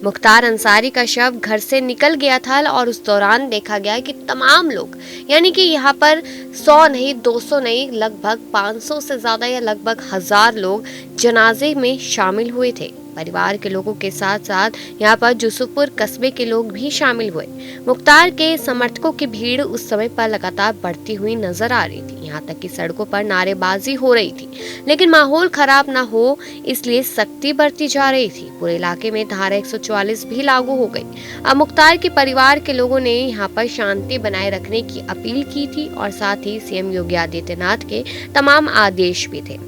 मुख्तार अंसारी का शव घर से निकल गया था और उस दौरान देखा गया कि तमाम लोग, यानी कि यहाँ पर 100 नहीं, 200 नहीं, लगभग 500 से ज्यादा या लगभग 1000 लोग जनाजे में शामिल हुए थे। परिवार के लोगों के साथ साथ यहाँ पर यूसुफपुर कस्बे के लोग भी शामिल हुए। मुख्तार के समर्थकों की भीड़ उस समय पर लगातार बढ़ती हुई नजर आ रही थी। यहाँ तक कि सड़कों पर नारेबाजी हो रही थी, लेकिन माहौल खराब ना हो इसलिए सख्ती बरती जा रही थी। पूरे इलाके में धारा 144 भी लागू हो गई। अब मुख्तार के परिवार के लोगों ने यहाँ पर शांति बनाए रखने की अपील की थी और साथ ही सीएम योगी आदित्यनाथ के तमाम आदेश भी थे।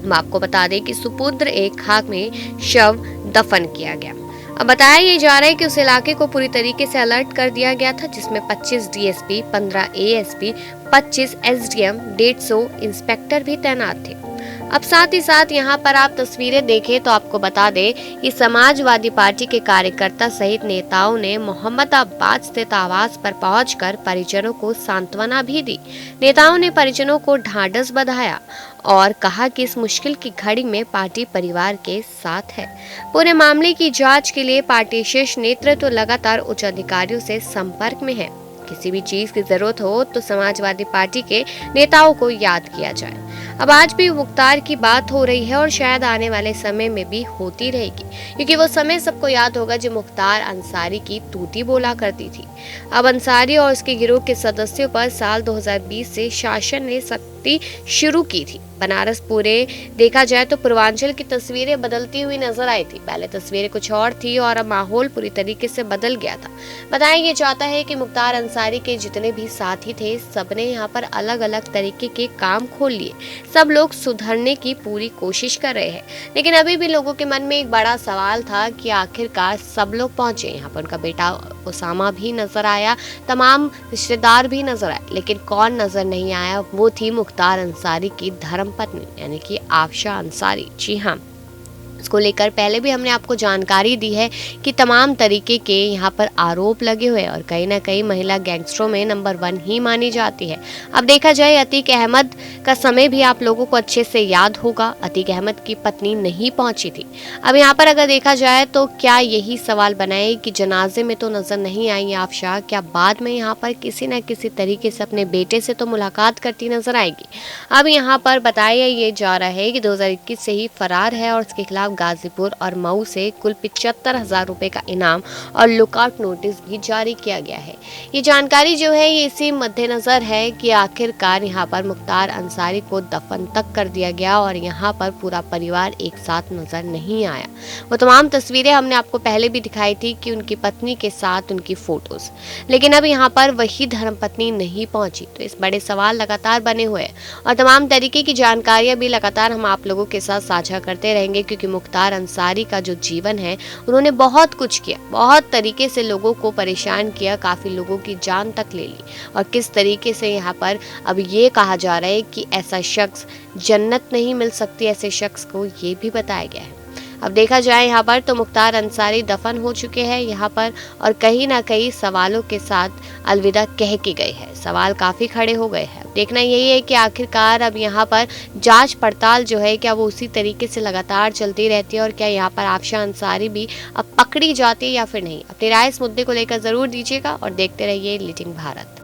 हम आपको बता दें कि सुपुत्र एक खाक में शव दफन किया गया। अब बताया ये जा रहा है कि उस इलाके को पूरी तरीके से अलर्ट कर दिया गया था, जिसमें 25 डीएसपी, 15 एएसपी, 25 एसडीएम, 150 इंस्पेक्टर भी तैनात थे। अब साथ ही साथ यहाँ पर आप तस्वीरें देखें तो आपको बता दें कि समाजवादी पार्टी के कार्यकर्ता सहित नेताओं ने मोहम्मदाबाद स्थित आवास पर पहुंचकर परिजनों को सांत्वना भी दी। नेताओं ने परिजनों को ढांढस बंधाया और कहा कि इस मुश्किल की घड़ी में पार्टी परिवार के साथ है। पूरे मामले की जांच के लिए पार्टी शीर्ष नेतृत्व लगातार उच्च अधिकारियों से संपर्क में है। किसी भी चीज की जरूरत हो तो समाजवादी पार्टी के नेताओं को याद किया जाए। अब आज भी मुख्तार की बात हो रही है और शायद आने वाले समय में भी होती रहेगी, क्योंकि वो समय सबको याद होगा जब मुख्तार अंसारी की तूती बोला करती थी। अब अंसारी और उसके गिरोह के सदस्यों पर साल 2020 से शासन ने सख्ती शुरू की थी। बनारस पूरे देखा जाए तो पूर्वांचल की तस्वीरें बदलती हुई नजर आई थी। पहले तस्वीरें कुछ और थी और अब माहौल पूरी तरीके से बदल गया था। बताया ये जाता है कि मुख्तार अंसारी के जितने भी साथी थे सबने यहाँ पर अलग अलग तरीके के काम खोल लिए। सब लोग सुधरने की पूरी कोशिश कर रहे हैं, लेकिन अभी भी लोगों के मन में एक बड़ा सवाल था कि आखिरकार सब लोग पहुंचे। यहाँ पर उनका बेटा उसामा भी नजर आया, तमाम रिश्तेदार भी नजर आए, लेकिन कौन नजर नहीं आया, वो थी मुख्तार अंसारी की धर्मपत्नी यानी कि आफशा अंसारी। जी हाँ, इसको लेकर पहले भी हमने आपको जानकारी दी है कि तमाम तरीके के यहाँ पर आरोप लगे हुए हैं और कहीं ना कहीं महिला गैंगस्टरों में नंबर 1 ही मानी जाती है। अब देखा जाए अतीक अहमद का समय भी आप लोगों को अच्छे से याद होगा। अतीक अहमद की पत्नी नहीं पहुंची थी। अब यहाँ पर अगर देखा जाए तो क्या यही सवाल बनाए कि जनाजे में तो नजर नहीं आई आफशा, क्या बाद में यहाँ पर किसी न किसी तरीके से अपने बेटे से तो मुलाकात करती नजर आएगी। अब यहाँ पर बताया ये जा रहा है कि 2021 से ही फरार है और उसके खिलाफ गाजीपुर और मऊ से कुल 75,000 रुपए का इनाम और लुकआउट नोटिस भी जारी किया गया है। ये जानकारी जो है ये इसी मद्देनजर है कि आखिरकार यहाँ पर मुख्तार अंसारी को दफन तक कर दिया गया और यहाँ पर पूरा परिवार एक साथ नजर नहीं आया। वो तमाम तस्वीरें हमने आपको पहले भी दिखाई थी कि उनकी पत्नी के साथ उनकी फोटोज, लेकिन अब यहाँ पर वही धर्मपत्नी नहीं पहुंची। तो इस बड़े सवाल लगातार बने हुए हैं और तमाम तरीके की जानकारियां भी लगातार हम आप लोगों के साथ साझा करते रहेंगे, क्योंकि मुख्तार अंसारी का जो जीवन है उन्होंने बहुत कुछ किया, बहुत तरीके से लोगों को परेशान किया, काफी लोगों की जान तक ले ली और किस तरीके से यहाँ पर अब ये कहा जा रहा है कि ऐसा शख्स जन्नत नहीं मिल सकती ऐसे शख्स को, ये भी बताया गया है। अब देखा जाए यहाँ पर तो मुख्तार अंसारी दफन हो चुके हैं यहाँ पर और कहीं ना कहीं सवालों के साथ अलविदा कह के गए हैं। सवाल काफी खड़े हो गए हैं। देखना यही है कि आखिरकार अब यहाँ पर जांच पड़ताल जो है क्या वो उसी तरीके से लगातार चलती रहती है और क्या यहाँ पर आफशा अंसारी भी अब पकड़ी जाती है या फिर नहीं। अपनी राय इस मुद्दे को लेकर जरूर दीजिएगा और देखते रहिए लीडिंग भारत।